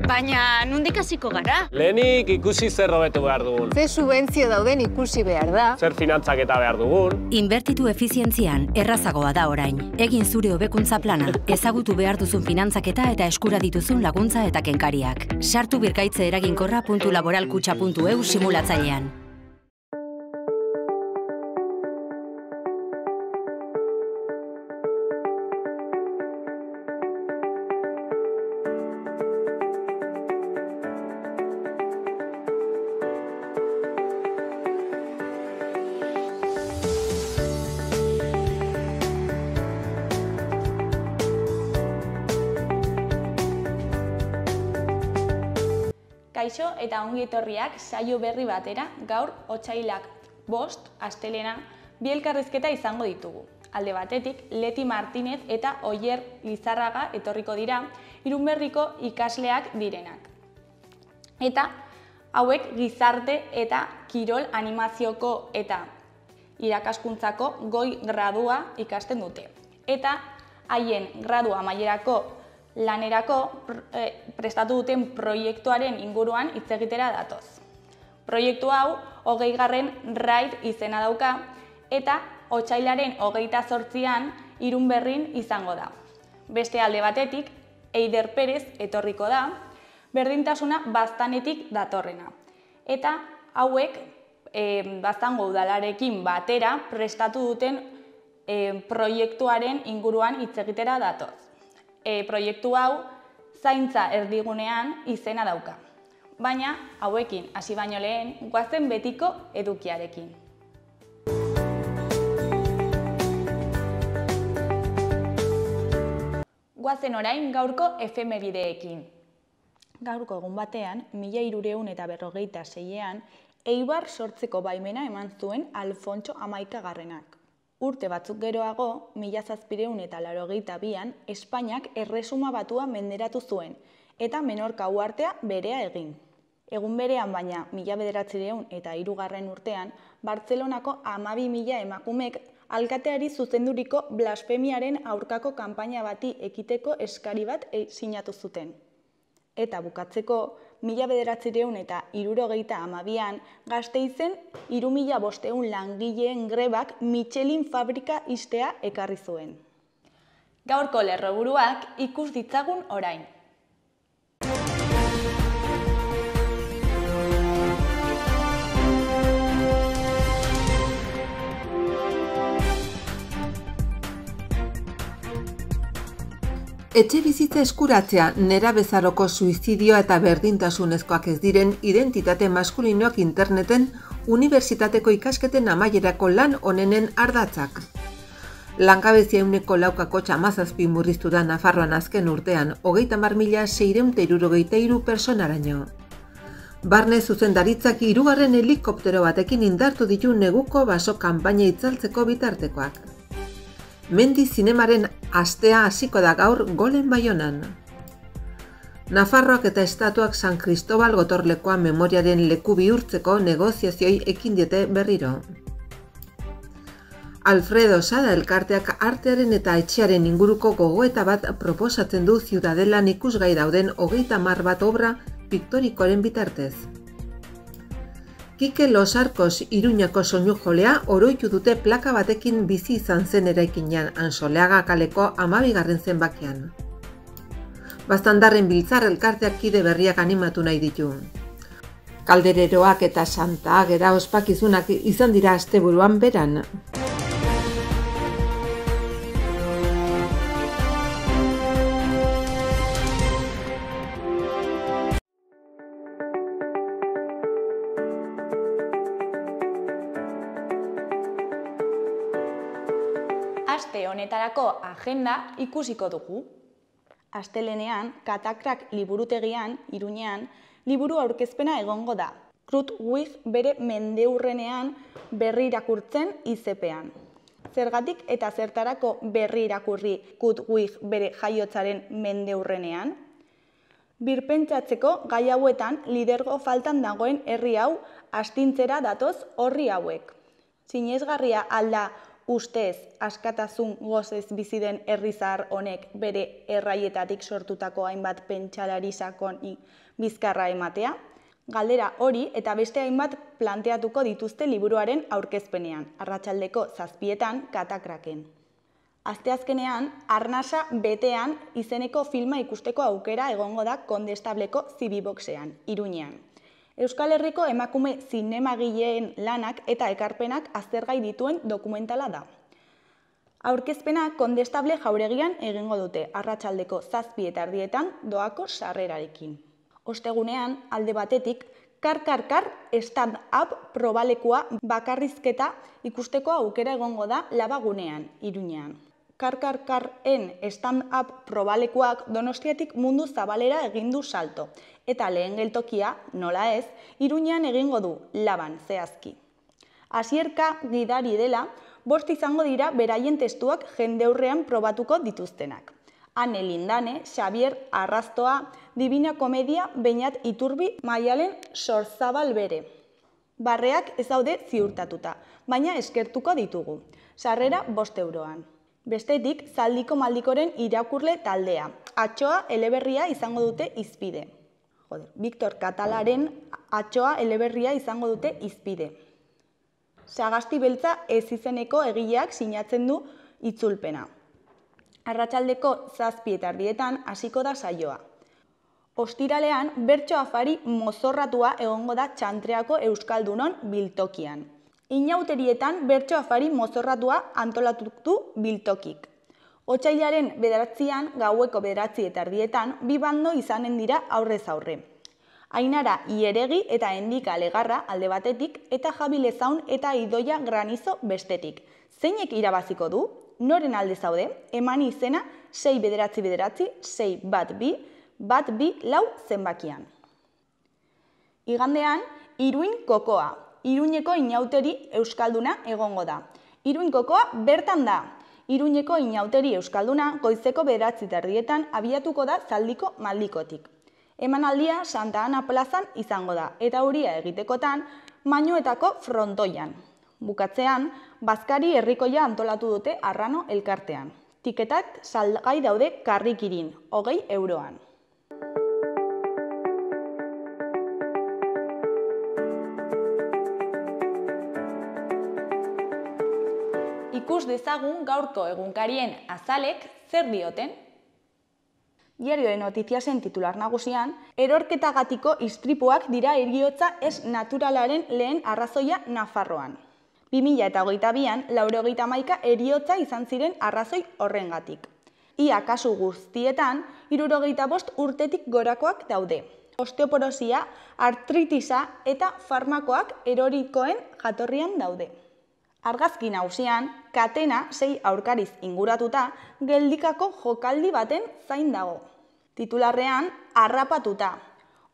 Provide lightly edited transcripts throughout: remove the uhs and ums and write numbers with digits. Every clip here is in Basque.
Baina, nondik hasiko gara? Lehenik ikusi zer hobetu behar dugun. Ze subentzio dauden ikusi behar da. Zer finantzaketa behar dugun. Inbertitu efizientzian errazagoa da orain. Egin zure hobekuntza plana, ezagutu behar duzun finantzaketa eta eskura dituzun laguntza eta kenkariak. Sartu birkaitze eraginkorra.laboralkutxa.eu simulatzailean. Kaixo eta ongi etorriak saio berri batera, gaur otsailak 5, astelena, bi elkarrizketa izango ditugu. Alde batetik, Leti Martinez eta Oier Lizarraga etorriko dira, Irunberriko ikasleak direnak. Eta hauek gizarte eta kirol animazioko eta irakaskuntzako goi gradua ikasten dute. Eta haien gradua amaierako lanerako prestatu duten proiektuaren inguruan hitz egitera datoz. Proiektu hau 20. RAID izena dauka eta otsailaren 28an Irunberrin izango da. Beste alde batetik, Eider Perez etorriko da, berdintasuna Baztanetik datorrena. Eta hauek Baztango udalarekin batera prestatu duten proiektuaren inguruan hitz egitera datoz. Proiektu hau zaintza erdigunean izena dauka. Baina, hauekin hasi baino lehen, goazen betiko edukiarekin. Goazen orain gaurko efemerideekin. Gaurko egun batean, 1346an, Eibar sortzeko baimena eman zuen Alfontso XI-garrenak. Urte batzuk geroago, 1782an, Espainiak Erresuma Batua menderatu zuen, eta Menorka uhartea berea egin. Egun berean baina, 1903 urtean, Bartzelonako 12.000 emakumek alkateari zuzenduriko blasfemiaren aurkako kanpaina bati ekiteko eskari bat sinatu zuten. Eta bukatzeko, 1972an, Gasteizen 3.500 langileen grebak Michelin fabrika ixtea ekarri zuen. Gaurko lerroburuak ikus ditzagun orain. Etxebizitza eskuratzea nerabezaroko suizidioa eta berdintasunezkoak ez diren identitate maskulinoak interneten unibertsitateko ikasketen amaierako lan onenen ardatzak. Langabezia 4,7% murriztu da Nafarroan azken urtean, 30.663 pertsonaraino. Barne zuzendaritzak 3. helikoptero batekin indartu ditu neguko baso kanpaina itzaltzeko bitartekoak. Mendi zinemaren astea hasiko da gaur Golen Baionan. Nafarroak eta estatuak San Cristobal gotorlekoa memoriaren leku bihurtzeko negoziazioi ekin diete berriro. Alfredo Sada elkarteak artearen eta etxearen inguruko gogoeta bat proposatzen du Ziudadelan ikusgai dauden 30 obra piktorikoaren bitartez. Kike Los Arcos Iruñako soinujolea oroitu dute plaka batekin bizi izan zen eraikinean Ansoleaga kaleko 12. zenbakian. Baztandarren Biltzar elkarteak kide berriak animatu nahi ditu. Kaldereroak eta Santa Ageda ospakizunak izan dira asteburuan beran. Aste honetarako agenda ikusiko dugu. Astelenean, Katakrak liburutegian, Iruñean, liburu aurkezpena egongo da. Krutwig bere mendeurrenean berri irakurtzen izepean. Zergatik eta zertarako berri irakurri Krutwig bere jaiotzaren mendeurrenean? Birpentsatzeko gai hauetan lidergo faltan dagoen herri hau astintzera datoz horri hauek. Sinesgarria alda ustez askatasun gozez bizi den herri zahar honek bere erraietatik sortutako hainbat pentsalari sakoni bizkarra ematea? Galdera hori eta beste hainbat planteatuko dituzte liburuaren aurkezpenean, arratsaldeko 7:00 Katakraken. Asteazkenean, Arnasa betean izeneko filma ikusteko aukera egongo da Kondestableko Zibiboxean, Iruñean. Euskal Herriko emakume zinemagileen lanak eta ekarpenak aztergai dituen dokumentala da. Aurkezpena Kondestable jauregian egingo dute, arratsaldeko 7:30 doako sarrerarekin. Ostegunean, alde batetik, kar stand-up probalekua bakarrizketa ikusteko aukera egongo da Labagunean, Iruñean. Kar-en stand-up probalekuak Donostiatik mundu zabalera egin du salto, eta lehen geltokia, nola ez, Iruñean egingo du, Laban, zehazki. Asierka gidari dela, 5 izango dira beraien testuak jendeurrean probatuko dituztenak. Ane Lindane, Xavier Arrastoa, Divina Komedia, Beñat Iturbi, Maialen Sorzabal bere. Barreak ez daude ziurtatuta, baina eskertuko ditugu. Sarrera 5 euroan. Bestetik, Zaldiko Maldikoren irakurle taldea. Atxoa eleberria izango dute hizpide. Victor Katalaren Atxoa eleberria izango dute hizpide. Sagasti beltza ez izeneko egileak sinatzen du itzulpena. Arratsaldeko 7:30 hasiko da saioa. Ostiralean, bertso afari mozorratua egongo da Txantreako Euskaldunon biltokian. Inauterietan bertso afari mozorratua antolatu du biltokik. Otsailaren 9an, gaueko 9:30 bi bando izanen dira aurrez aurre. Ainara Ieregi eta Endika Legarra alde batetik eta Javi Lezaun eta Idoia Granizo bestetik. Zeinek irabaziko du? Noren alde zaude? Eman izena 6-9-6-1-2-1-2-4 zenbakian. Igandean, Iruin kokoa. Iruñeko inauteri euskalduna egongo da. Iruin kokoa bertan da. Iruñeko inauteri euskalduna goizeko 9:30 abiatuko da Zaldiko Maldikotik. Emanaldia Santa Ana plazan izango da, eta euria egitekotan Mañoetako frontoian. Bukatzean, bazkari herrikoia antolatu dute Arrano elkartean. Tiketak salgai daude Karrikirin, 20 euroan. Ikus dezagun gaurko egunkarien azalek zer dioten. Diario de Noticiasen titular nagusian, erorketagatiko istripuak dira heriotza ez naturalaren lehen arrazoia Nafarroan. 2022an, 91 heriotza izan ziren arrazoi horrengatik. Ia kasu guztietan, 65 urtetik gorakoak daude. Osteoporosia, artritisa eta farmakoak erorikoen jatorrian daude. Argazki nagusian, Katena 6 aurkariz inguratuta, geldikako jokaldi baten zain dago. Titularrean, harrapatuta.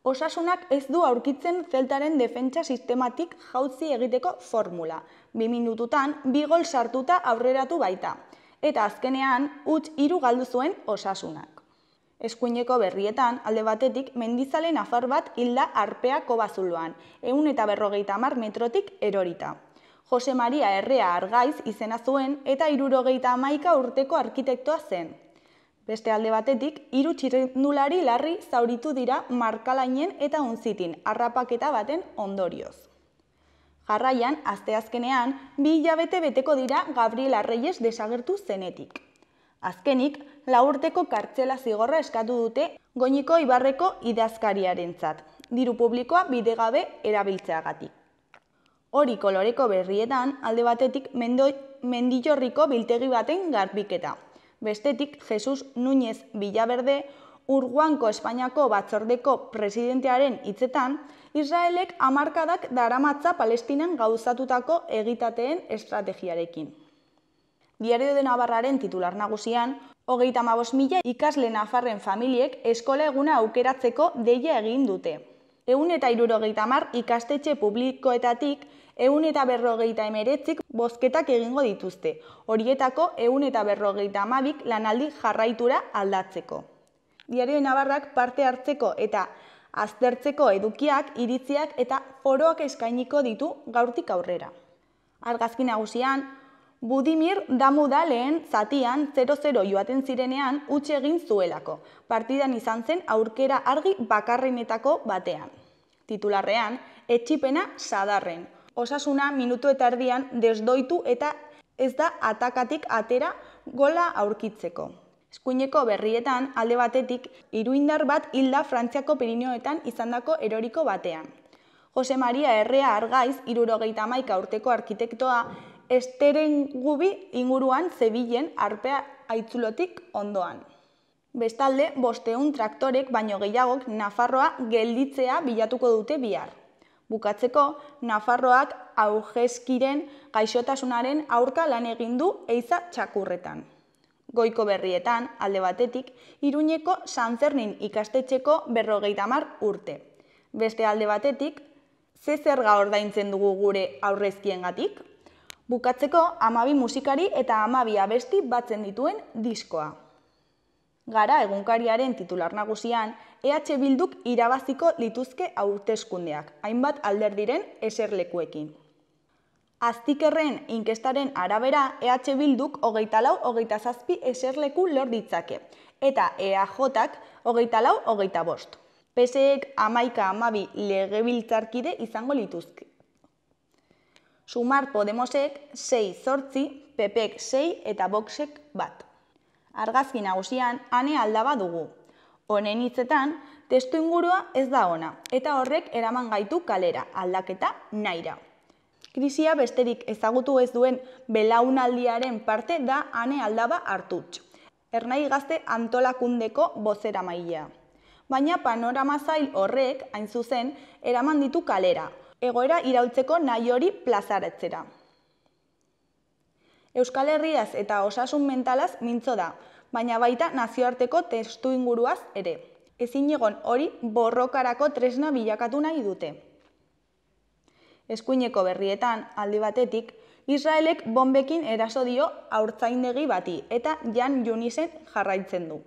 Osasunak ez du aurkitzen Zeltaren defentsa sistematik jauzi egiteko formula. 2 minututan, 2 gol sartuta aurreratu baita. Eta azkenean, huts 3 galdu zuen Osasunak. Eskuineko berrietan, alde batetik, mendizale nafar bat hilda Arpea Kobazuloan, 150 metrotik erorita. Jose Maria Errea Argaiz izena zuen eta 71 urteko arkitektoa zen. Beste alde batetik, 3 txirrindulari larri zauritu dira Markalainen eta Unzitin harrapaketa baten ondorioz. Jarraian, asteazkenean, 2 hilabete beteko dira Gabriela Reyes desagertu zenetik. Azkenik, 4 urteko kartzela zigorra eskatu dute Goñiko Ibarreko idazkariarentzat, diru publikoa bidegabe erabiltzeagatik. Hori koloreko berrietan, alde batetik Mendillorriko biltegi baten garbiketa. Bestetik, Jesus Núñez Villaverde, Urguanko Espainiako batzordeko presidentearen hitzetan, Israelek hamarkadak daramatza Palestinan gauzatutako egitateen estrategiarekin. Diario de Navarraren titular nagusian, 35.000 ikasle nafarren familiek eskola eguna aukeratzeko deia egin dute. 170 ikastetxe publikoetatik 159 bozketak egingo dituzte, horietako 152 lanaldi jarraitura aldatzeko. Diario de Navarrak parte hartzeko eta aztertzeko edukiak, iritziak eta foroak eskainiko ditu gaurtik aurrera. Argazki nagusian, Budimir damu da lehen zatian 0-0 joaten zirenean huts egin zuelako. Partidan izan zen aurkera argi bakarrenetako batean. Titularrean, etxipena sadarren. Osasuna minutu eta erdian desdoitu eta ez da atakatik atera gola aurkitzeko. Eskuineko berrietan alde batetik iruindar bat hilda Frantziako Pirinioetan izandako eroriko batean. Jose Maria Errea Argaiz, 71 urteko arkitektoa, Esterengubi inguruan zebilen arpea aitzulotik ondoan. Bestalde, 500 traktorek baino gehiagok Nafarroa gelditzea bilatuko dute bihar. Bukatzeko, Nafarroak Augeskiren gaixotasunaren aurka lan egin du Eiza Txakurretan. Goiko berrietan, alde batetik, Iruñeko San Fernin ikastetxeko 50 urte. Beste alde batetik, ze zerga ordaintzen dugu gure aurrezkiengatik? Bukatzeko, 12 musikari eta 12 abesti batzen dituen diskoa. Gara egunkariaren titular nagusian, EH Bilduk irabaziko lituzke hauteskundeak, hainbat alderdiren eserlekuekin. Aztikerren inkestaren arabera, EH Bilduk 24-27 eserleku lor ditzake, eta EAJak 24-25. PSEek 11-12 legebiltzarkide izango lituzke. Sumar Podemosek 6-8, PPek 6 eta Voxek 1. Argazki nagusian, Ane Aldaba dugu. Honen hitzetan, testu ingurua ez da ona, eta horrek eraman gaitu kalera, aldaketa nahira. Krisia besterik ezagutu ez duen belaunaldiaren parte da Ane Aldaba Artutx, Ernai Gazte antolakundeko bozeramailea. Baina panorama zail horrek, hain zuzen, eraman ditu kalera, egoera iraultzeko nahi hori plazaratzera. Euskal Herriaz eta osasun mentalaz mintzo da, baina baita nazioarteko testu inguruaz ere. Ezin egon hori borrokarako tresna bilakatu nahi dute. Eskuineko berrietan, aldi batetik, Israelek bombekin eraso dio haurtzaindegi bati eta Jan Junisen jarraitzen du.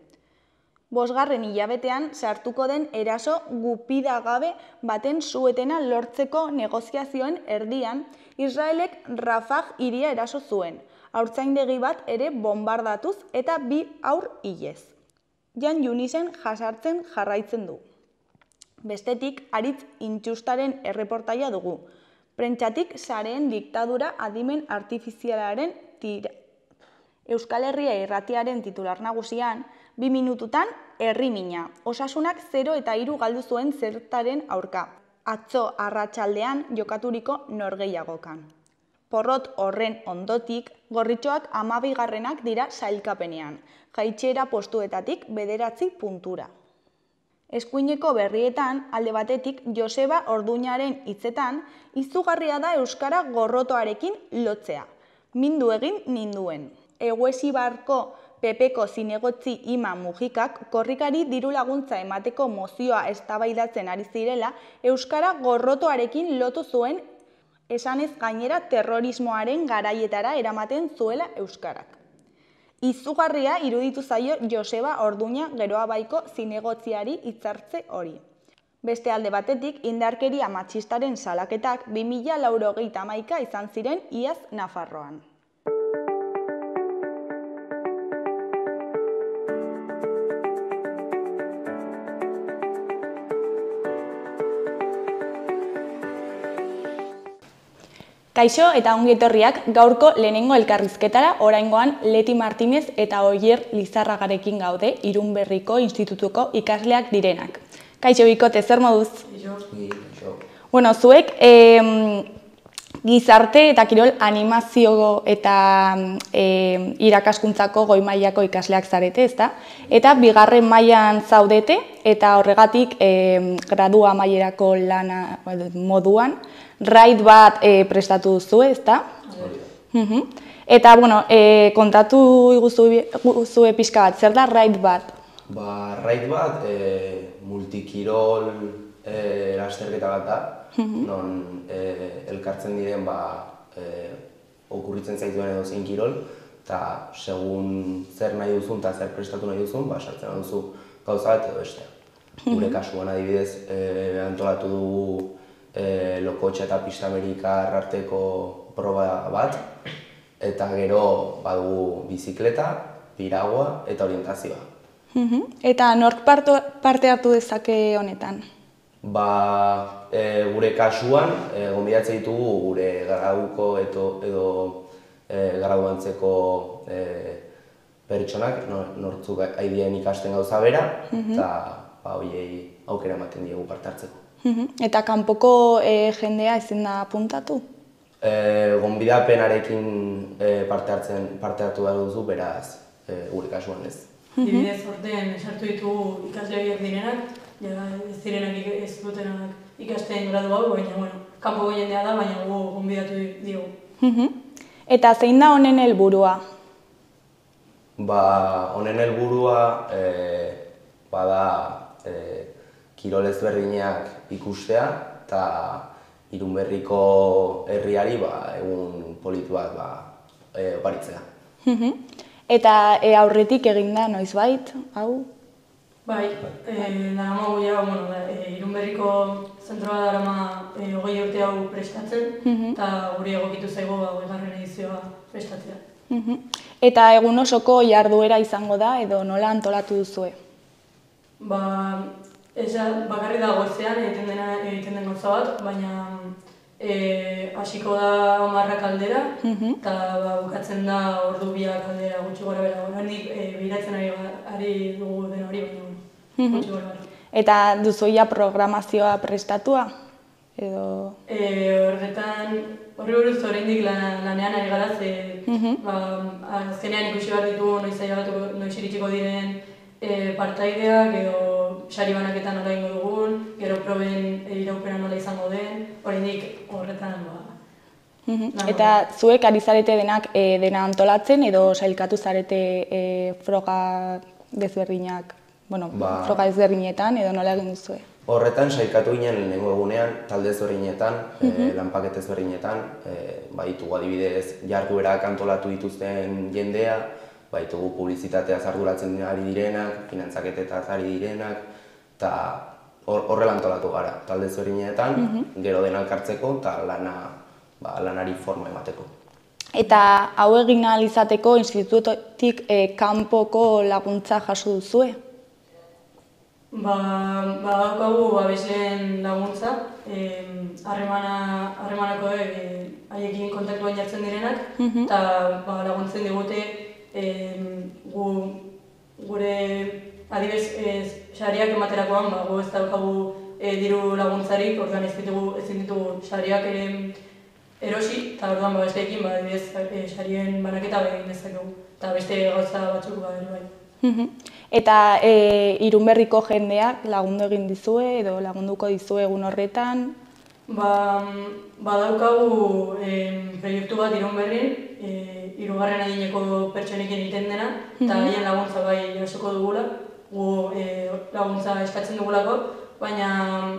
5. hilabetean sartuko den eraso gupidagabe baten suetena lortzeko negoziazioen erdian, Israelek Rafah hiria eraso zuen, haurtzaindegi bat ere bombardatuz eta 2 haur hilez. Jan Junisen jasartzen jarraitzen du. Bestetik, Aritz Intxustaren erreportaia dugu. Prentsatik sareen diktadura adimen artifizialaren tira. Euskal Herria irratiaren titular nagusian, 2 minututan herri mina. Osasunak 0 eta 3 galdu zuen zertaren aurka. Atzo arratsaldean jokaturiko norgehiagokan. Porrot horren ondotik, gorritxoak 12 dira sailkapenean. Jaitsiera postuetatik 9 puntura. Eskuineko berrietan, alde batetik, Joseba Orduñaren hitzetan, izugarria da euskara gorrotoarekin lotzea. Mindu egin ninduen. Eguesibarko PPko zinegotzi Ima Mujikak korrikari diru laguntza emateko mozioa eztabaidatzen ari zirela, euskara gorrotoarekin lotu zuen, esanez gainera terrorismoaren garaietara eramaten zuela euskarak. Izugarria iruditu zaio Joseba Orduña Geroabaiko zinegotziari hitzartze hori. Beste alde batetik, indarkeria matxistaren salaketak 2091 izan ziren iaz Nafarroan. Kaixo eta ongi etorriak gaurko lehenengo elkarrizketara, oraingoan Leti Martinez eta Oier Lizarragarekin gaude, Irunberriko institutuko ikasleak direnak. Kaixo bikote, zer moduz? Kaixo. Bueno, zuek gizarte eta kirol animazio eta irakaskuntzako goi mailako ikasleak zarete, ezta? Eta 2. mailan zaudete eta horregatik gradua maierako lana moduan raid bat prestatu duzu, ezta? Eta, bueno, kontatu iguzu pixka bat, zer da raid bat? Raid bat multikirol lasterketa bat da, non elkartzen diren okurritzen zaituen edo zein kirol, eta segun zer nahi duzun eta zer prestatu nahi duzun, sartzen duzu gauza bat edo beste. Gure kasuan adibidez antolatu dugu Lokotxa eta Pista Amerikar arteko proba bat, Eta gero badugu bizikleta, piragua eta orientazioa. Eta nork parte hartu dezake honetan? Gure kasuan, gonbidatzen ditugu gure graduko edo graduantzeko pertsonak, nortzuk aidien ikasten gauza bera, eta horiei aukera ematen diegu parte hartzeko. Eta kanpoko jendea ezin da apuntatu? Gonbidapenarekin parte hartu behar duzu, beraz, gure kasuan ez. Dibidez, orten sartu ditugu ikasle horiek direnak, ez direnak ez dutenak ikasten gradu hau, baina, kanpoko jendea da, baina gu gonbidatu diogu. Eta zein da honen helburua? Honen helburua bada kirol ezberdinak ikustea eta Irunberriko herriari egun politu bat oparitzea. Eta aurretik eginda noizbait, hau? Bai, daramagu ja, Irunberriko zentroa darama 20 urte hau prestatzen, eta guri egokitu zaigu 20. edizioa prestatzea. Eta egun osoko jarduera izango da, edo nola antolatu duzue? Bakarrik da goizean egiten den gauza bat, baina hasiko da 10 aldera, eta bukatzen da ordu 2 aldera gutxi gora bera. Horrendik behiratzen ari dugu den hori, baina gutxi gora bera. Eta duzuia programazioa prestatua? Horretan, horri buruz oraindik lanean ari gara, azkenean ikusi behar ditugu noiz iritsiko diren partaideak edo sari banaketan nola ingo dugun, gero proben iraupena nola izango den, oraindik horretan Eta zuek ari zarete dena antolatzen edo sailkatu zarete froga desberdinak, froga desberdinetan edo nola egin duzue? Horretan sailkatu ginen lehenengo egunean, talde ezberdinetan, lanpaket ezberdinetan, baditugu adibidez jarduerak antolatu dituzten jendea, baditugu publizitateaz arduratzen ari direnak, finantzaketetaz ari direnak, eta horrela antolatu gara, talde ezberdinetan, gero dena elkartzeko eta lanari forma emateko. Eta hau egin ahal izateko institutotik kanpoko laguntza jaso duzue? Badaukagu abesleen laguntza, harremanako haiekin kontaktuan jartzen direnak, eta laguntzen digute gure adibez sariak ematerakoan, gu ez daukagu diru laguntzarik, orduan ezin ditugu sariak ere erosi, eta orduan besteekin adibidez sarien banaketa egin dezakegu, eta beste gauza batzuk bai. Eta Irunberriko jendeak lagundu egin dizue edo lagunduko dizue egun horretan? Badaukagu proiektu bat Irunberrin, 3. adineko pertsonekin egiten dena, eta haien laguntza bai jasoko dugula, gu laguntza eskatzen dugulako, baina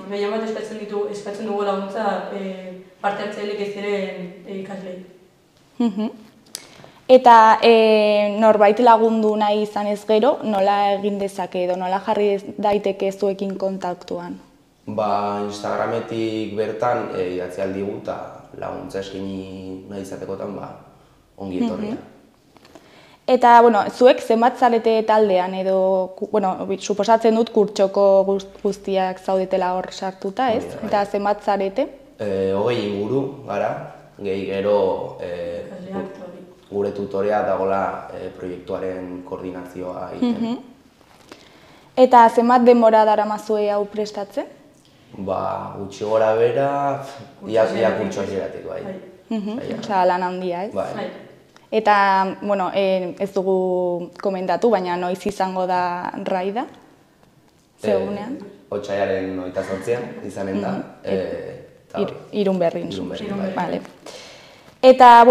gehien bat eskatzen dugu laguntza parte hartzaileek ez diren ikaslei. Eta norbait lagundu nahi izan ez gero, nola egin dezake edo nola jarri daiteke zuekin kontaktuan? Instagrametik bertan idatzi aldigu eta laguntza eskaini nahi izatekotan ongi etorria. Eta, zuek zenbat zarete taldean edo, suposatzen dut kurtsoko guztiak zaudetela hor sartuta, ez? Eta zenbat zarete? 20 inguru gara, gehi gero gure tutorea dagoela proiektuaren koordinazioa egiten. Eta zenbat denbora daramazue hau prestatzen? Gutxi gora bera, ia kurtsoa hasieratik bai. Osa, lan handia, ez? Bai. Eta, ez dugu komentatu, baina noiz izango da raida? Zegunean? Otsaiaren 28an izanen da. Irunberrin. Eta,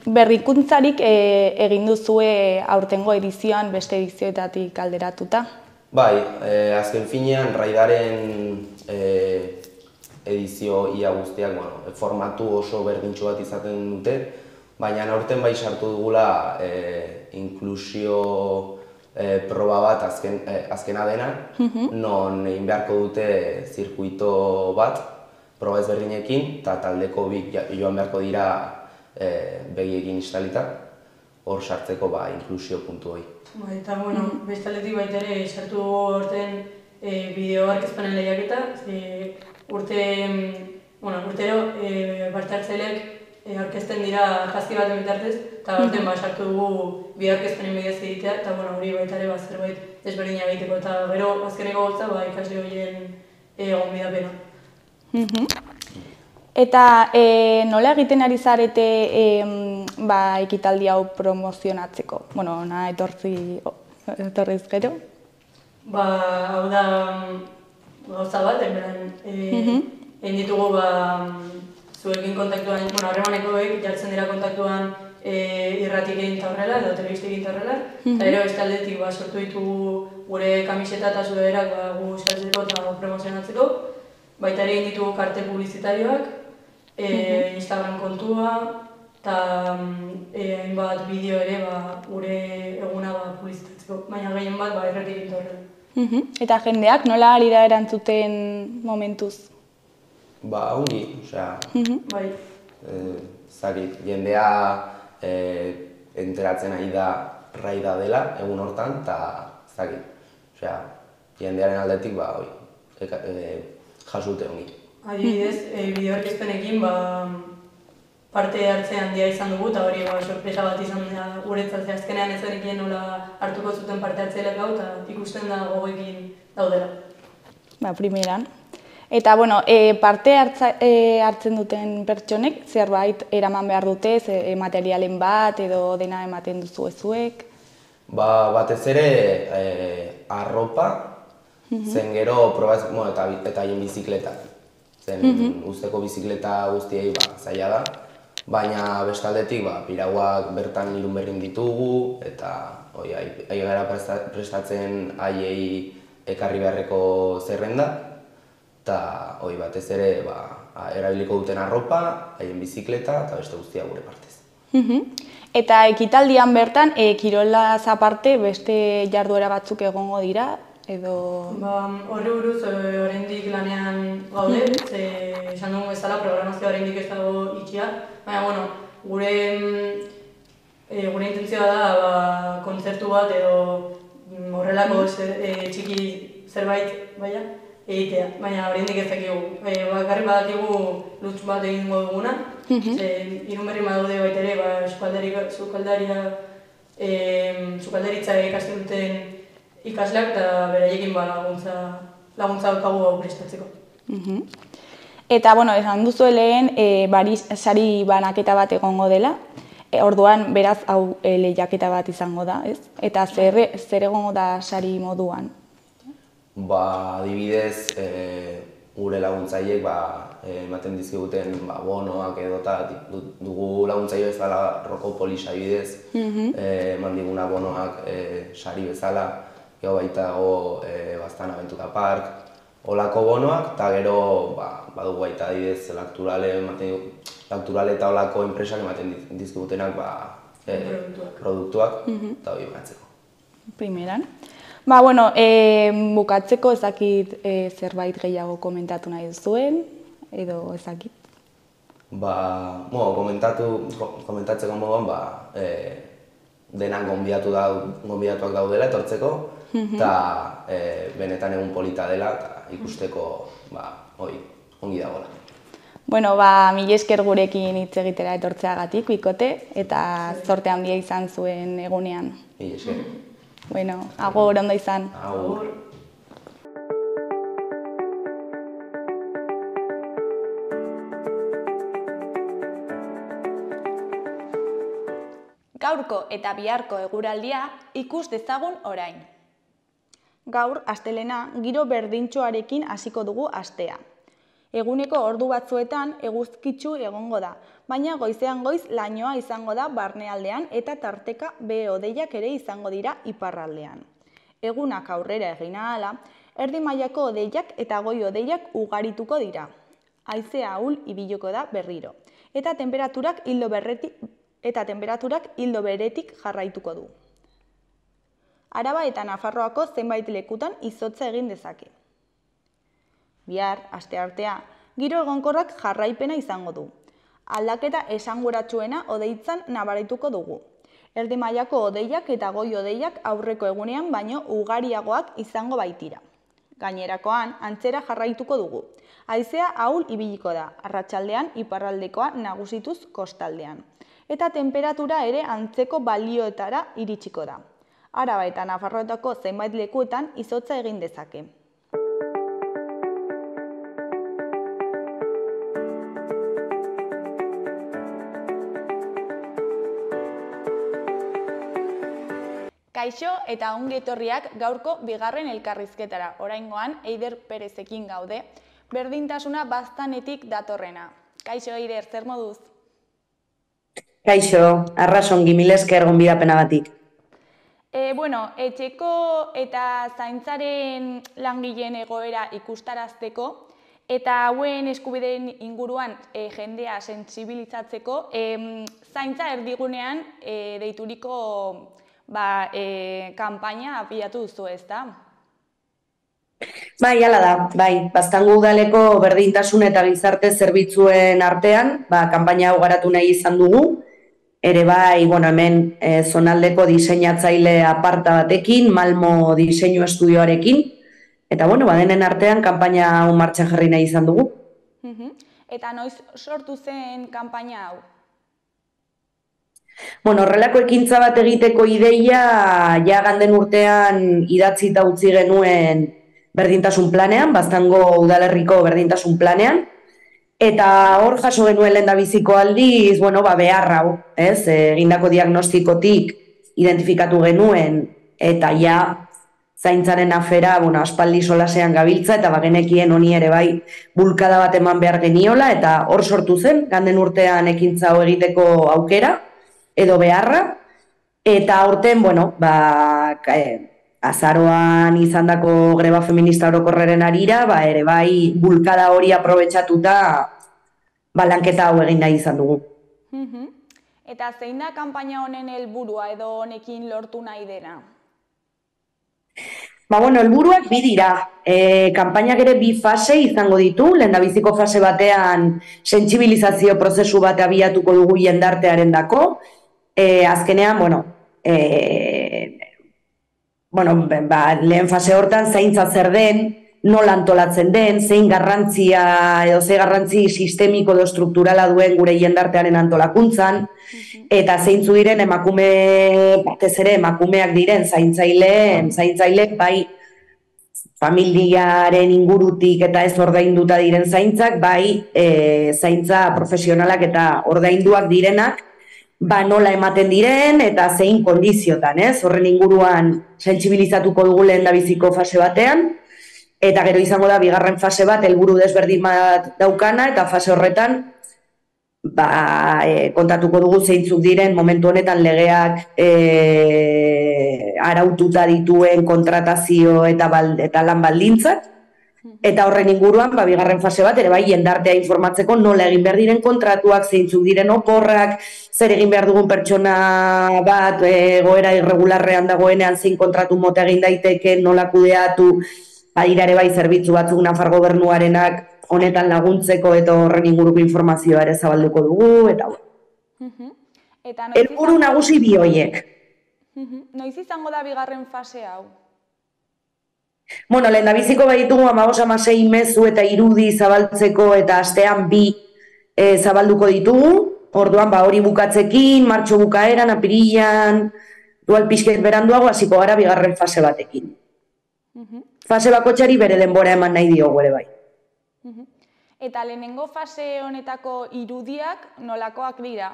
berrikuntzarik egin duzue aurtengo edizioan beste edizioetatik alderatuta? Bai, azken finean raidaren edizio ia guztiak formatu oso berdintxo bat izaten dute, baina aurten bai sartu dugula inklusio proba bat azkena dena, non egin beharko dute zirkuito bat, proba ezberdinekin, eta taldeko bi joan beharko dira begiekin instalita, hor sartzeko inklusio puntu hori. Eta, bestaletik baita ere, sartu horten bideo arkezpanen lehiaketa, urtero parte hartzaileak aurkezten dira jazki baten bitartez, eta horten sartu dugu bideo arkezpanen bidez egitea, eta hori baita ere zerbait desberdina egiteko, eta gero azkeneko gotza ikasle horien gonbidapena. Eta nola egiten ari zarete ekitaldi hau promozionatzeko? Hona etorriz gero? Hau da gauza bat, egin ditugu zuekin kontaktuan, harremanekoek jartzen dira kontaktuan irratik egin eta horrela, edo telebistik egin eta horrela, eta ero beste aldetik sortu ditugu gure kamiseta eta zuederak gu saltzeko eta promozionatzeko, baita ere egin ditugu karte publizitarioak, Instagram kontua, eta hainbat bideo ere gure eguna publizitatzeko, baina gehien bat irratik egin eta horrela. Eta jendeak nola ari da erantzuten momentuz? Ongi, osea, zakit, jendea enteratzen ari da raida dela egun hortan, eta zakit, osea, jendearen aldetik jasute ongi. Adibidez, bideo arkezpenekin parte hartze handia izan dugu, eta hori sorpresa bat izan da guretzat, azkenean ez denekien nola hartuko zuten parte hartzaileak hau, eta ikusten da gogoekin daudela. Primeran. Eta, parte hartzen duten pertsonek zerbait eraman behar dute, materialen bat edo dena ematen duzu ezuek? Batez ere arropa, zen gero eta haien bizikletak. Zen usteko bizikleta guztiei zaila da, baina bestaldetik pirauak bertan Irunberrin ditugu, eta ari gara prestatzen haiei ekarri beharreko zerrenda, eta batez ere erabiliko duten arropa, haien bizikleta eta beste guztia gure partez. Eta ekitaldian bertan, kirolaz aparte beste jarduera batzuk egongo dira? Horri buruz oraindik lanean gaude, esan dugu bezala programazioa oraindik ez dago itxia, baina gure intentzioa da kontzertu bat edo horrelako txiki zerbait egitea, baina oraindik ez dakigu. Bakarrik badakigu lutz bat egingo duguna, Irunberrin badaude baita ere sukaldaritza ikasten duten ikasleak eta beraiekin laguntza daukagu prestatzeko. Eta, esan duzu lehen, sari banaketa bat egongo dela, orduan beraz hau lehiaketa bat izango da, ez? Eta zer egongo da sari moduan? Adibidez, gure laguntzaileek ematen dizkiguten bonoak edo dugu laguntzaile bezala Rokopolis adibidez, eman diguna bonoak sari bezala, gero baita dago Baztan Abentura Park, holako bonoak, eta gero badugu baita adibidez Lakturale eta holako enpresak ematen dizkigutenak produktuak, eta hori batzeko. Primeran. Bukatzeko ezakit zerbait gehiago komentatu nahi duzuen, edo ezakit? Komentatzeko moduan, denak gonbidatuak daudela etortzeko, eta benetan egun polita dela, eta ikusteko ongi dagoela. Mila esker gurekin hitz egitera etortzeagatik, bikote, eta zorte handia izan zuen egunean. Mila esker. Agur, ondo izan. Agur. Gaurko eta biharko eguraldia ikus dezagun orain. Gaur, astelena, giro berdintxoarekin hasiko dugu astea. Eguneko ordu batzuetan eguzkitsu egongo da, baina goizean goiz lainoa izango da barnealdean eta tarteka behe-hodeiak ere izango dira iparraldean. Egunak aurrera egin ahala, erdi mailako hodeiak eta goi-hodeiak ugarituko dira. Haizea ahul ibiliko da berriro, eta temperaturak ildo beretik jarraituko du. Araba eta Nafarroako zenbait lekutan izotza egin dezake. Bihar, asteartea, giro egonkorrak jarraipena izango du. Aldaketa esanguratsuena hodeitzan nabarituko dugu. Erdi mailako hodeiak eta goi hodeiak aurreko egunean baino ugariagoak izango baitira. Gainerakoan, antzera jarraituko dugu. Haizea ahul ibiliko da, arratsaldean iparraldekoa nagusituz kostaldean. Eta temperatura ere antzeko balioetara iritsiko da. Araba eta Nafarroetako zenbait lekuetan izotza egin dezake. Kaixo eta ongi etorriak gaurko bigarren elkarrizketara. Oraingoan Eider Perezekin gaude, berdintasuna baztanetik datorrena. Kaixo Eider, zer moduz? Kaixo, arrasongi, mil esker gonbidapenagatik. Etxeko eta zaintzaren langileen egoera ikustarazteko eta hauen eskubideen inguruan jendea sentsibilizatzeko zaintza erdigunean deituriko kanpaina abiatu duzu, ezta? Bai, hala da, bai. Baztango udaleko berdintasun eta gizarte zerbitzuen artean, kanpaina hau garatu nahi izan dugu. Ere bai, hemen zonaldeko diseinatzaile aparta batekin, Malmo diseinu estudioarekin, eta denen artean kanpaina hau martxan jarri nahi izan dugu. Eta noiz sortu zen kanpaina hau? Horrelako ekintza bat egiteko ideia ja ganden urtean idatzita utzi genuen berdintasun planean, Baztango udalerriko berdintasun planean, eta hor jaso genuen lehendabiziko aldiz, behar hau, egindako diagnostikotik identifikatu genuen, eta ja zaintzaren afera, aspaldi solasean gabiltza, eta bagenekien honi ere bai bulkada bat eman behar geniola, eta hor sortu zen, ganden urtean ekintza hau egiteko aukera, edo beharra, eta aurten, azaroan izandako greba feminista orokorraren arira, ere bai bulkada hori aprobetxatuta lanketa hau egin nahi izan dugu. Eta zein da kanpaina honen helburua edo honekin lortu nahi dena? Helburuak bi dira. Kanpainak ere bi fase izango ditu, lehendabiziko fase batean sentsibilizazio prozesu bat abiatuko dugu jendartearen dako. Azkenean, lehen fase hortan zaintza zer den, nola antolatzen den, zein garrantzia edo zein garrantzi sistemiko edo strukturala duen gure jendartearen antolakuntzan, eta zeintzu diren batez ere emakumeak diren zaintzailek bai familiaren ingurutik eta ez ordainduta diren zaintzak, bai zaintza profesionalak eta ordainduak direnak, nola ematen diren eta zein kondiziotan, horren inguruan sentsibilizatuko dugu lehendabiziko fase batean, eta gero izango da bigarren fase bat, helburu desberdin bat daukana, eta fase horretan kontatuko dugu zeintzuk diren momentu honetan legeak araututa dituen kontratazio eta lan baldintzak, eta horren inguruan, bigarren fase bat, ere bai jendartea informatzeko nola egin behar diren kontratuak, zeintzuk diren oporrak, zer egin behar dugun pertsona bat, egoera irregularrean dagoenean zein kontratu mota egin daiteke, nola kudeatu, badira ere bai zerbitzu batzuk Nafar gobernuarenak honetan laguntzeko eta horren inguruko informazioa ere zabalduko dugu, eta helburu nagusi bi horiek. Noiz izango da bigarren fase hau? Lehendabiziko baditugu 15-16 mezu eta irudi zabaltzeko eta astean 2 zabalduko ditugu. Orduan hori bukatzekin, martxo bukaeran, apirilan, dual pixket beranduago, hasiko gara bigarren fase batekin. Fase bakotxari bere denbora eman nahi diogu ere bai. Eta lehenengo fase honetako irudiak nolakoak dira?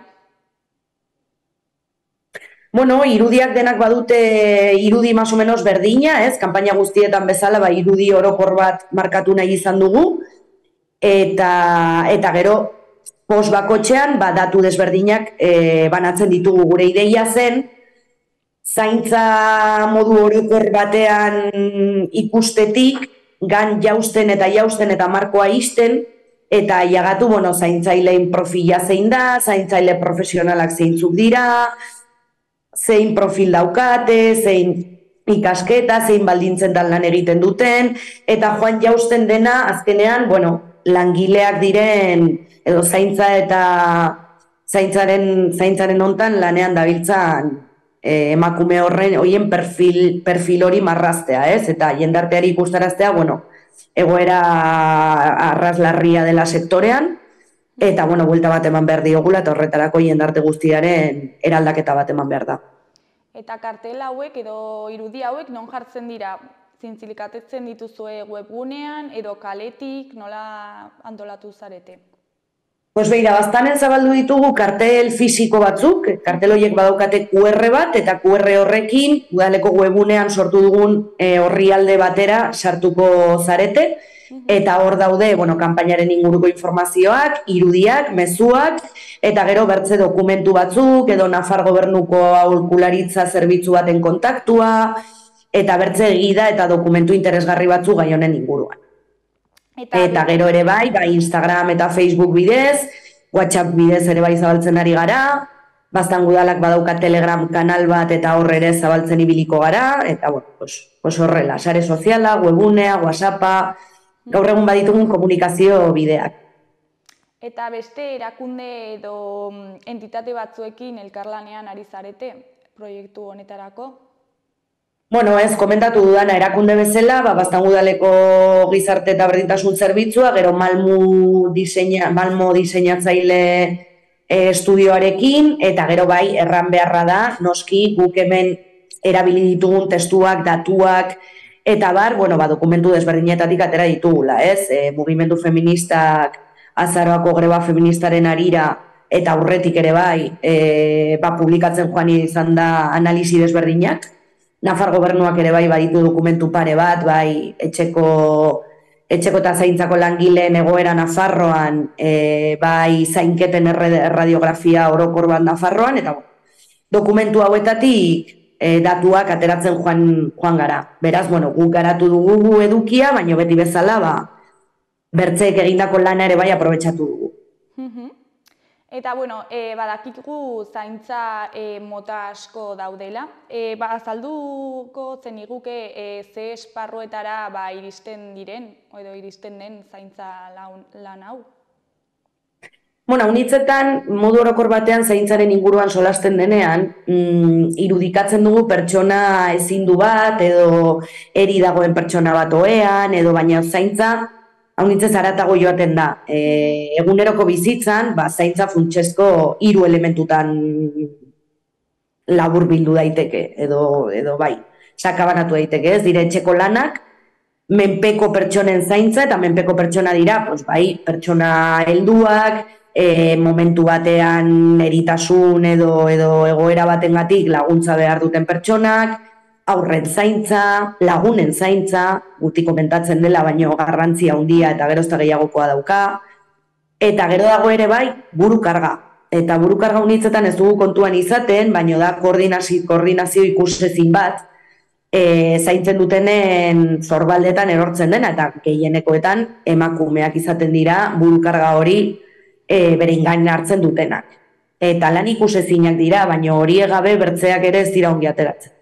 Irudiak denak badute irudi más o menos berdina, kanpaina guztietan bezala irudi orokor bat markatu nahi izan dugu, eta gero post bakotxean datu desberdinak banatzen ditugu. Gure ideia zen, zaintza modu orokor batean ikustetik, gan jausten eta markoa isten, eta iagatu zaintzaileen profila zein da, zaintzaile profesionalak zeintzuk dira, zein profil daukate, zein ikasketa, zein baldintzentan lan egiten duten, eta joan jausten dena azkenean, langileak diren edo zaintza eta zaintzaren hontan lanean dabiltzan emakume horien perfil hori marraztea, ez? Eta jendarteari ikustaraztea, bueno, egoera arraslarria dela sektorean, eta, bueno, buelta bat eman behar diogula, eta horretarako jendarte guztiaren eraldaketa bat eman behar da. Eta kartel hauek edo irudi hauek non jartzen dira? Zintzilikatetzen dituzue webgunean edo kaletik, nola antolatu zarete? Pues beira, baztanen zabaldu ditugu kartel fisiko batzuk, kartel horiek badaukate QR bat, eta QR horrekin, udaleko webunean sortu dugun orrialde batera sartuko zarete, eta hor daude, bueno, kanpainaren inguruko informazioak, irudiak, mezuak, eta gero bertze dokumentu batzuk, edo Nafar gobernuko aholkularitza zerbitzu baten kontaktua, eta bertze gida eta dokumentu interesgarri batzuk gai honen inguruan. Eta gero ere bai, Instagram eta Facebook bidez, WhatsApp bidez ere bai zabaltzen ari gara, Baztan udalak badauka Telegram kanal bat eta hor ere zabaltzen ibiliko gara, eta bueno, pues horrela, sare soziala, webunea, WhatsAppa, gaur egun baditugun komunikazio bideak. Eta beste erakunde edo entitate batzuekin elkarlanean ari zarete proiektu honetarako? Bueno, ez, komentatu dudana, erakunde bezala, Baztan udaleko gizarte eta berdintasun zerbitzua, gero Malmo diseinatzaile estudioarekin, eta gero bai, erran beharra da, noski, guk hemen erabili ditugun testuak, datuak, eta bar, bueno, dokumentu desberdinetatik atera ditugula, ez? Mugimendu feministak, azaroako greba feministaren arira, eta aurretik ere bai, publikatzen joan izan da analisi desberdinak. Nafar gobernuak ere bai baditu dokumentu pare bat, bai etxeko eta zaintzako langileen egoera Nafarroan, bai zainketen radiografia orokor bat Nafarroan, eta dokumentu hauetatik datuak ateratzen joan gara. Beraz, bueno, guk garatu dugu edukia, baina beti bezala, bertzeek egindako lana ere bai aprobetxatu dugu. Eta, bueno, badakigu zaintza mota asko daudela. Azalduko zeniguke ze esparruetara iristen diren, edo iristen den zaintza lan hau? Bueno, unitzetan, modu orokor batean zaintzaren inguruan solasten denean, irudikatzen dugu pertsona ezindu bat, edo eri dagoen pertsona bat ohean, edo baina zaintza, haunitzez haratago joaten da. Eguneroko bizitzan, zaintza funtsezko 3 elementutan labur bildu daiteke, edo bai, sakabanatu daiteke, ez dire etxeko lanak, menpeko pertsonen zaintza, eta menpeko pertsona dira, bai, pertsona helduak, momentu batean eritasun edo egoera batengatik laguntza behar duten pertsonak, aurren zaintza, lagunen zaintza, guti komentatzen dela, baino garrantzia handia eta gero ez da gehiagokoa dauka. Eta gero dago ere bai, burukarga. Eta burukarga unitzetan ez dugu kontuan izaten, baino da koordinazio ikusezin bat, zaintzen dutenen zorbaldetan erortzen dena, eta gehienekoetan emakumeak izaten dira burukarga hori bere ingain hartzen dutenak. Eta lan ikusezinak dira, baino hori egabe bertzeak ere ez dira ongi ateratzen.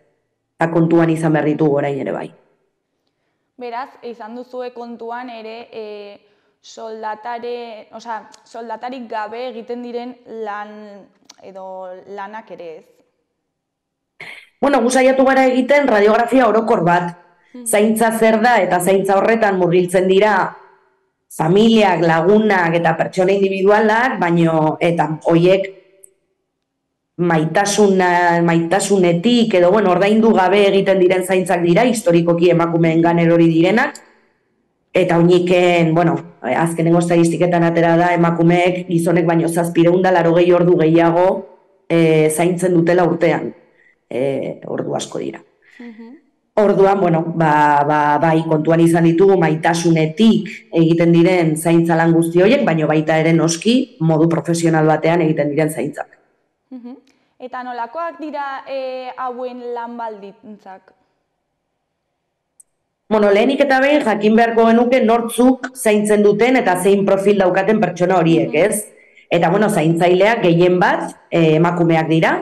Eta kontuan izan behar ditugu orain ere bai. Beraz, izan duzue kontuan ere soldatarik gabe egiten diren lanak ere ez? Bueno, gu saiatu gara egiten radiografia orokor bat. Zaintza zer da eta zaintza horretan murgiltzen dira familiak, lagunak eta pertsona individualak, baino eta hoiek maitasunetik edo ordaindu gabe egiten diren zaintzak dira, historikoki emakumeen erori direnak, eta oiniken, azkenengo estadistiketan atera da, emakumeek gizonek baino 780 ordu gehiago zaintzen dutela urtean, ordu asko dira. Orduan, bai kontuan izan ditugu maitasunetik egiten diren zaintza lan guzti horiek, baino baita ere noski modu profesional batean egiten diren zaintzak. Eta nolakoak dira hauen lan baldintzak? Lehenik eta behin jakin beharko genuke nortzuk zaintzen duten eta zein profil daukaten pertsona horiek, ez? Eta, zaintzaileak gehien bat emakumeak dira,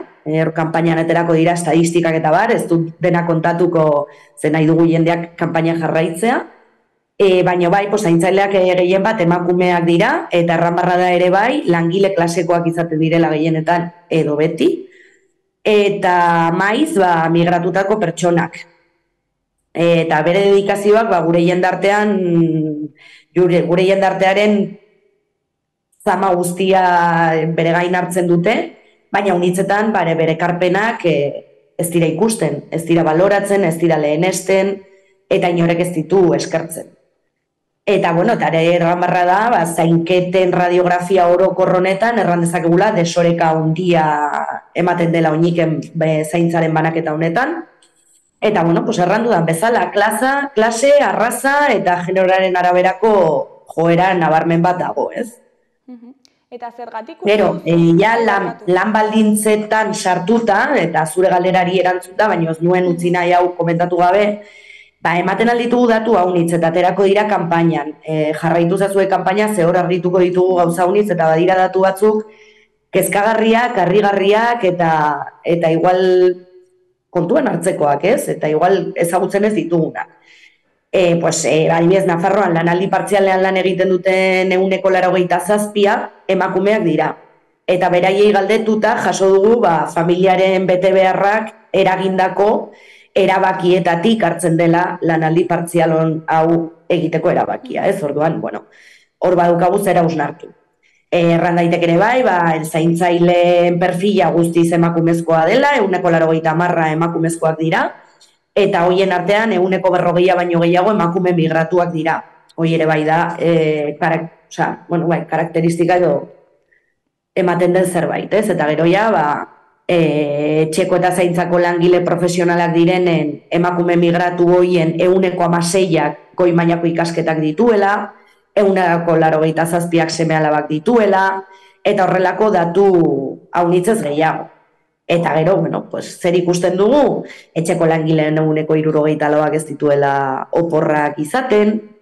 kanpainan aterako dira estadistikak eta bar, ez dut dena kontatuko zen nahi dugu jendeak kanpaina jarraitzea. Baina bai, zaintzaileak gehien bat emakumeak dira, eta erranbarra da ere bai, langile klasekoak izaten direla gehienetan edo beti, eta maiz migratutako pertsonak. Eta bere dedikazioak gure jendartearen zama guztia bere gain hartzen dute, baina unitzetan bere ekarpenak ez dira ikusten, ez dira baloratzen, ez dira lehenesten, eta inorek ez ditu eskertzen. Eta, eta ere erranbarra da, zainketen radiografia orokor honetan erran dezakegula desoreka handia ematen dela oiniken zaintzaren banaketa honetan. Eta, erran dudan bezala, klase, arraza eta generoaren araberako joera nabarmen bat dago, ez? Eta zergatik? Gero, lan baldintzetan sartuta, eta zure galderari erantzuta, baina ez nuen utzi nahi hau komentatu gabe, ematen alditugu datu haunitz eta aterako dira kanpainan. Jarraitu zazue kanpaina, zehor argituko ditugu gauza haunitz eta badira datu batzuk kezkagarriak, harrigarriak eta igual kontuan hartzekoak, ez? Eta igual ezagutzen ez ditugunak. Adibidez, Nafarroan lanaldi partzialean lan egiten duten 87% emakumeak dira. Eta beraiei galdetuta jaso dugu familiaren bete beharrak eragindako erabakietatik hartzen dela lanaldi partzial hau egiteko erabakia, ez? Orduan, hor badukagu zera hausnartu. Erran daitek ere bai, zaintzaileen perfila guztiz emakumezkoa dela, 80% emakumezkoak dira, eta hoien artean 40% baino gehiago emakume migratuak dira. Hoi ere bai da, karakteristika edo ematen den zerbait, ez? Eta gero etxeko eta zaintzako langile profesionalak direnen emakume migratu hoien 16%ak goi mailako ikasketak dituela, 187 seme-alabak dituela, eta horrelako datu haunitzez gehiago. Eta gero, zer ikusten dugu, etxeko langileen 74%ak ez dituela oporrak izaten,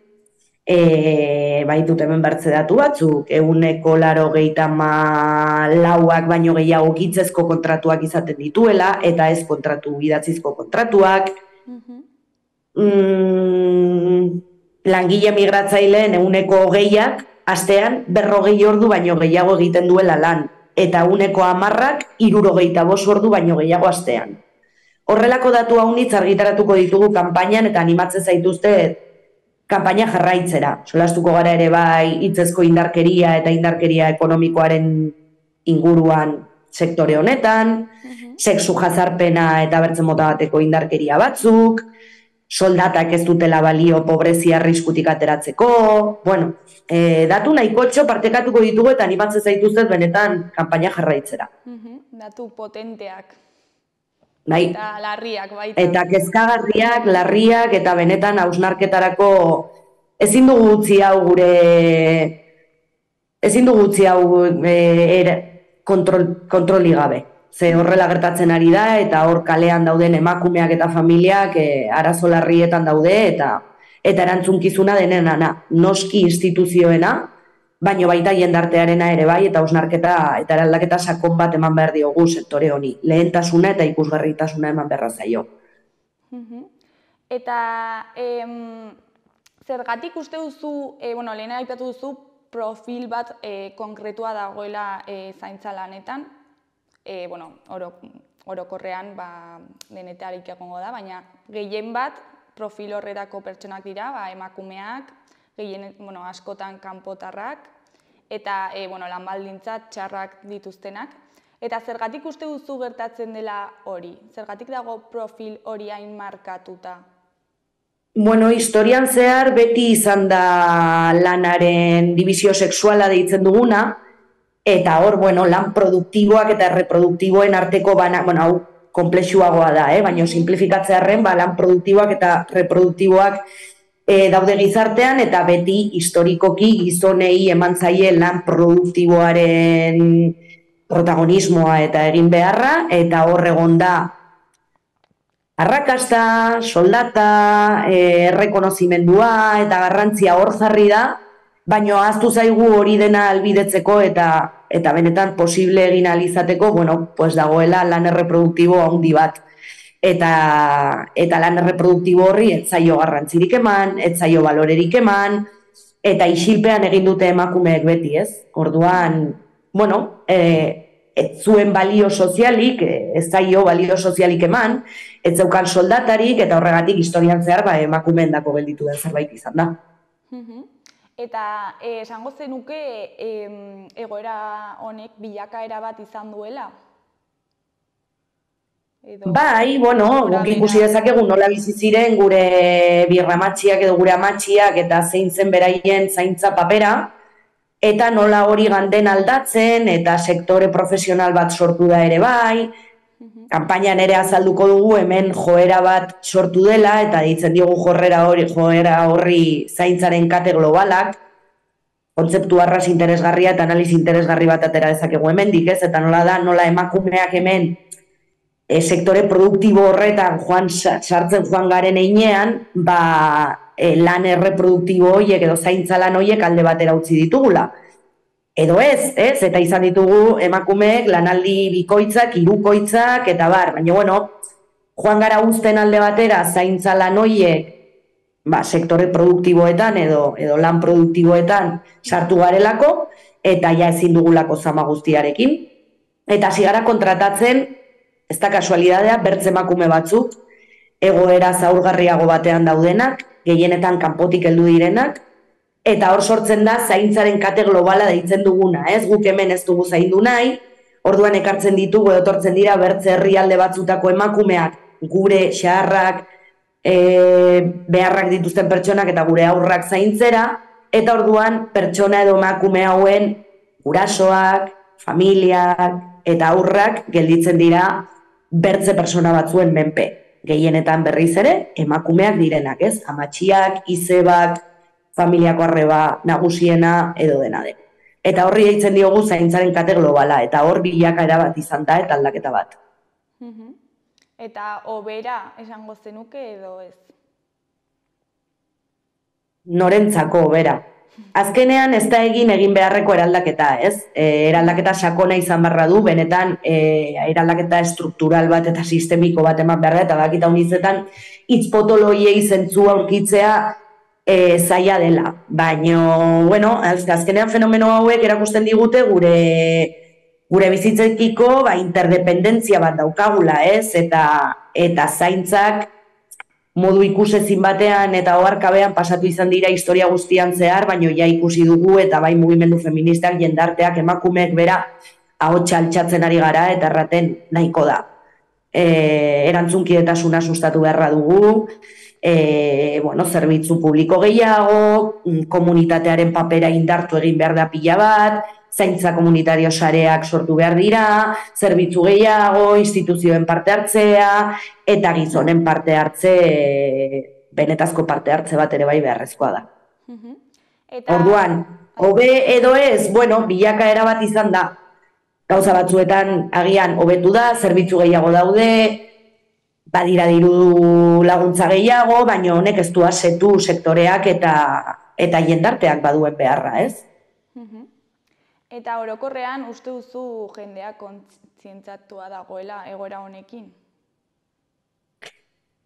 baitut hemen bertze datu batzuk, 184ak baino gehiago hitzezko kontratuak izaten dituela, eta ez kontratu idatzizko kontratuak. Langile migratzaileen 20%ak astean 40 ordu baino gehiago egiten duela lan, eta 10%ak 65 ordu baino gehiago astean. Horrelako datu haunitz argitaratuko ditugu kanpainan eta animatzen zaituzte kanpaina jarraitzera. Solastuko gara ere bai hitzezko indarkeria eta indarkeria ekonomikoaren inguruan sektore honetan, sexu jazarpena eta bertzen mota bateko indarkeria batzuk, soldatak ez dutela balio pobrezia arriskutik ateratzeko, datu nahikotxo partekatuko ditugu eta animatzen zaituztet benetan kanpaina jarraitzera. Datu potenteak. Bai. Eta larriak baita. Eta kezkagarriak, larriak eta benetan hausnarketarako ezin dugu utzi hau kontroli gabe. Ze horrela gertatzen ari da eta hor kalean dauden emakumeak eta familiak arazo larrietan daude eta erantzunkizuna denena noski instituzioena, baino baita jendartearena ere bai eta hausnarketa eta eraldaketa sakon bat eman behar diogu sektore honi. Lehentasuna eta ikusgarritasuna eman beharra zaio. Eta zergatik uste duzu, lehen aipatu duzu, profil bat konkretua dagoela zaintza lanetan, orokorrean denetearik egongo da, baina gehien bat profil horretako pertsonak dira, emakumeak, askotan kanpotarrak, eta lan baldintza txarrak dituztenak. Eta zergatik uste duzu gertatzen dela hori? Zergatik dago profil hori hain markatuta? Historian zehar beti izan da lanaren dibizio sexuala deitzen duguna, eta hor, lan produktiboak eta reproduktiboen arteko hau komplexuagoa da, baina simplifikatzearren, lan produktiboak eta reproduktiboak daude gizartean, eta beti historikoki gizonei eman zaie lan produktiboaren protagonismoa eta egin beharra, eta hor egon da arrakasta, soldata, errekonozimendua eta garrantzia hor jarri da, baina ahaztu zaigu hori dena albidetzeko eta benetan posible egin ahal izateko, dagoela lan erreproduktibo handi bat. eta lan erreproduktibo horri ez zaio garrantzirik eman, ez zaio balorerik eman, eta isilpean egin dute emakumeek beti, ez? Orduan, bueno, ez zuen balio sozialik, ez zaio balio sozialik eman, ez zeukan soldatarik, eta horregatik historian zehar emakumeen dako gelditu den zerbait izan da. Eta esango zenuke egoera honek bilakaera bat izan duela? Bai, bueno, guk ikusi dezakegu nola bizi ziren gure birramatxiak edo gure amatxiak eta zein zen beraien zaintza papera, eta nola hori ganden aldatzen, eta sektore profesional bat sortu da ere bai, kanpainan ere azalduko dugu hemen joera bat sortu dela, eta deitzen diogu joera horri zaintzaren kate globalak, kontzeptu arras interesgarria eta analiz interesgarri bat atera dezakegu hemendik, ez? Eta nola emakumeak hemen sektore produktibo horretan sartzen joan garen einean, lan erreproduktibo horiek edo zaintza lan horiek alde batera utzi ditugula. Edo ez? Eta izan ditugu emakumeek lanaldi bikoitzak, hirukoitzak, eta baina bueno, joan gara uzten alde batera zaintza lan horiek sektore produktiboetan edo lan produktiboetan sartu garelako, eta ja ezin dugulako zama guztiarekin. Eta hasi gara kontratatzen, ez da kasualidadea, bertze emakume batzuk, egoera zaurgarriago batean daudenak, gehienetan kanpotik heldu direnak, eta hor sortzen da zaintzaren kate globala deitzen duguna, ez? Guk hemen ez dugu zaindu nahi, orduan ekartzen ditugu edo etortzen dira bertze herrialde batzutako emakumeak, gure xaharrak, beharrak dituzten pertsonak eta gure aurrak zaintzera, eta orduan pertsona edo emakume hauen gurasoak, familiak eta aurrak gelditzen dira bertze persona batzuen menpe. Gehienetan berriz ere, emakumeak direnak, ez? Amatxiak, izebak, familiako arreba nagusiena edo dena den. Eta horri deitzen diogu zaintzaren kate globala, eta hor bilakaera bat izan da eta aldaketa bat. Eta hobera esango zenuke edo ez? Norentzako hobera. Azkenean ez da egin beharreko eraldaketa, ez? Eraldaketa sakona izan barra du, benetan eraldaketa estruktural bat eta sistemiko bat eman behar da, eta bakita unizetan hitzpotoloiei zentzua aurkitzea zaila dela. Baina, bueno, azkenean fenomeno hauek erakusten digute gure bizitzekiko interdependentzia bat daukagula, ez? Eta zaintzak modu ikusezin batean eta oharkabean pasatu izan dira historia guztian zehar, baina ja ikusi dugu eta bai mugimendu feministak, jendarteak, emakumeek bera ahotsa altxatzen ari gara eta erraten nahiko da. Erantzunkidetasuna sustatu beharra dugu, zerbitzu publiko gehiago, komunitatearen papera indartu egin behar da pila bat, zaintza komunitario sareak sortu behar dira, zerbitzu gehiago, instituzioen parte hartzea, eta gizonen parte hartze, benetazko parte hartze bat ere bai beharrezkoa da. Orduan, hobe edo ez, bilakaera bat izan da, gauza batzuetan agian hobetu da, zerbitzu gehiago daude, badira diru laguntza gehiago, baina honek ez du asetu sektoreak eta jendarteak baduen beharra, ez? Eta orokorrean uste duzu jendea kontzientzatua dagoela egoera honekin?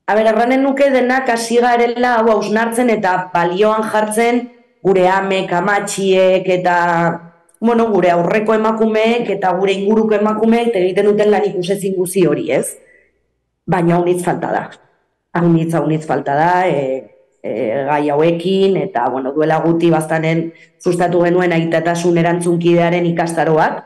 Erranen nuke denak hasi garela hau hausnartzen eta balioan jartzen gure amek, amatxiek eta gure aurreko emakumeek eta gure inguruko emakumeek egiten duten lan ikusezin guzi hori, ez? Baina haunitz falta da. Haunitz falta da, gai hauekin, eta duela guti baztanen sustatu genuen aitatasun erantzunkidearen ikastaroak,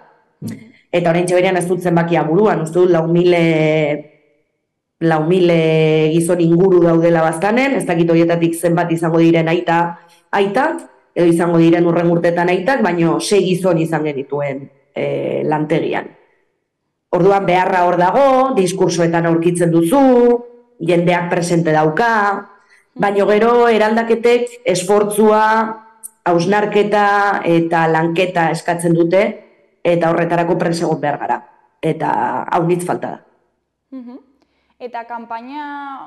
eta oraintxe berean ez dut zenbakia buruan, uste dut 4.000 gizon inguru daudela baztanen, ez dakit horietatik zenbat izango diren aitak, edo izango diren urren urtetan aitak, baina 6 gizon izan genituen lantegian. Orduan beharra hor dago, diskursoetan aurkitzen duzu, jendeak presente dauka, baina gero eraldaketek esfortzua, hausnarketa eta lanketa eskatzen dute, eta horretarako prest egon behar gara. Eta haunitz falta da. Eta kanpaina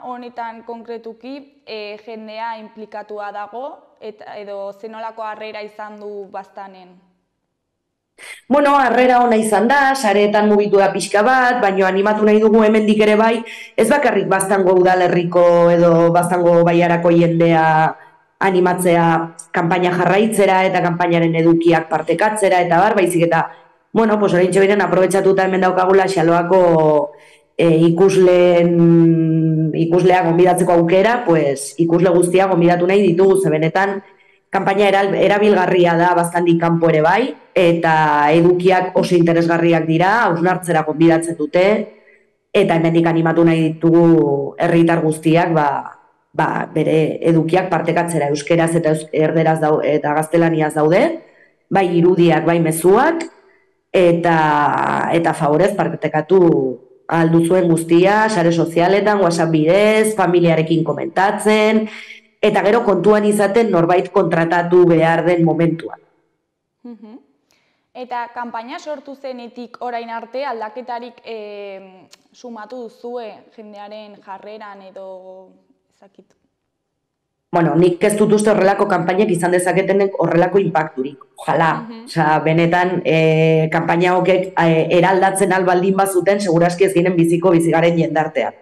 honetan konkretuki jendea inplikatua dago, edo zenolako harrera izan du baztanen? Bueno, harrera ona izan da, sareetan mugitu da pixka bat, baina animatu nahi dugu hemendik ere bai, ez bakarrik Baztango udalerriko edo Baztango baiarako jendea animatzea kanpaina jarraitzera eta kanpainaren edukiak partekatzera eta baizik eta, bueno, pues oraintxe beren aprobetxatuta hemen daukagula Xaloako ikuslea gonbidatzeko aukera, pues ikusle guztia gonbidatu nahi ditugu, ze benetan kanpaina erabilgarria da Baztandik kanpo ere bai, eta edukiak oso interesgarriak dira, hausnartzera gonbidatzen dute, eta hemendik animatu nahi ditugu herritar guztiak bere edukiak partekatzera euskeraz eta erderaz eta gaztelaniaz daude, bai irudiak, bai mezuak, eta favorez partekatu alduzuen guztia, sare sozialetan, WhatsApp bidez, familiarekin komentatzen, eta gero kontuan izaten norbait kontratatu behar den momentuan. Eta kanpaina sortu zenetik orain arte aldaketarik sumatu duzue jendearen jarreran edo ezakit? Bueno, nik ez dut uste horrelako kanpainak izan dezaketenek horrelako impacturik. Ojalá, benetan kanpaina hokek eraldatzen albaldin bazuten, seguraski ez ginen bizigaren jendartean.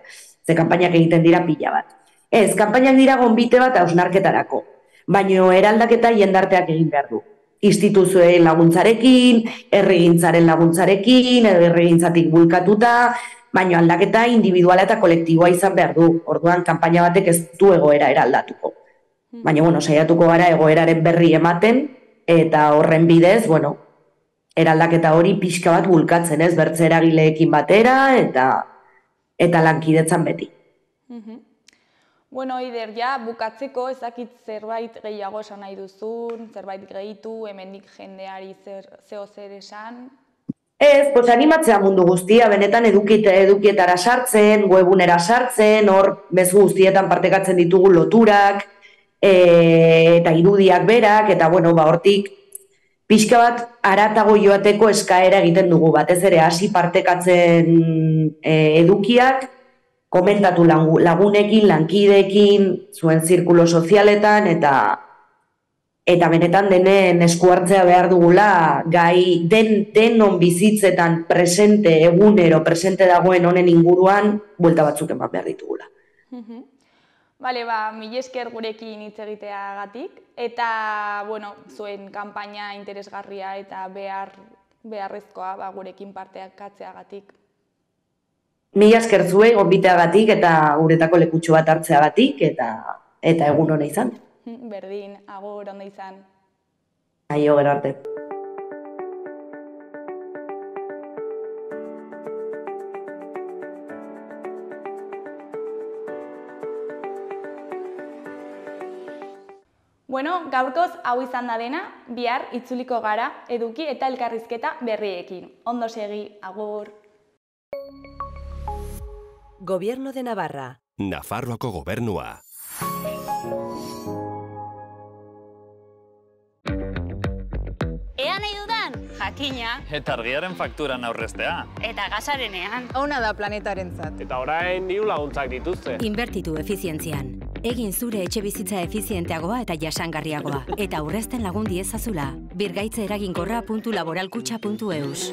Ze kanpainak egiten dira pila bat. Ez, kanpainak dira gonbite bat hausnarketarako, baina eraldaketa jendarteak egin behar du. Instituzioen laguntzarekin, herrigintzaren laguntzarekin, edo herrigintzatik bulkatuta, baina aldaketa individuala eta kolektiboa izan behar du. Orduan, kanpaina batek ez du egoera eraldatuko. Baina, bueno, saiatuko gara egoeraren berri ematen, eta horren bidez, bueno, eraldaketa hori pixka bat bulkatzen, ez, bertze eragileekin batera, eta lankidetzan beti. Bueno, Eider, ja, bukatzeko ezakit zerbait gehiago esan nahi duzun, zerbait gehitu, hemendik jendeari zeo zer esan? Ez, pues animatzea mundu guztia, benetan edukietara sartzen, webunera sartzen, hor mezu guztietan partekatzen ditugu loturak, eta irudiak berak, eta bueno, hortik pixka bat haratago joateko eskaera egiten dugu, batez ere hasi partekatzen edukiak, komentatu lagunekin, lankideekin, zuen zirkulo sozialetan, eta benetan denen eskuartzea behar dugula, gai denon bizitzetan presente, egunero presente dagoen honen inguruan, buelta batzuk eman behar ditugula. Bale, mila esker gurekin hitz egiteagatik, eta, bueno, zuen kanpaina interesgarria eta beharrezkoa gurekin partekatzeagatik. Mila esker zuei gonbiteagatik eta guretako lekutxo bat hartzeagatik eta egun hona izan. Berdin, agur onda izan. Aio, gero arte. Bueno, gaurkoz hau izan da dena, bihar itzuliko gara eduki eta elkarrizketa berriekin. Ondo segi, agur. Gobierno de Navarra. Nafarroako gobernua. Ea nahi dudan, jakina. Eta argiaren fakturan aurreztea. Eta gasarenean. Ona da planetarentzat. Eta orain diru laguntzak dituzte. Inbertitu efizientzian. Egin zure etxe bizitza efizienteagoa eta jasangarriagoa. Eta aurrezten lagun diezazula. Birgaitze eraginkorra.laboralkutxa.eus.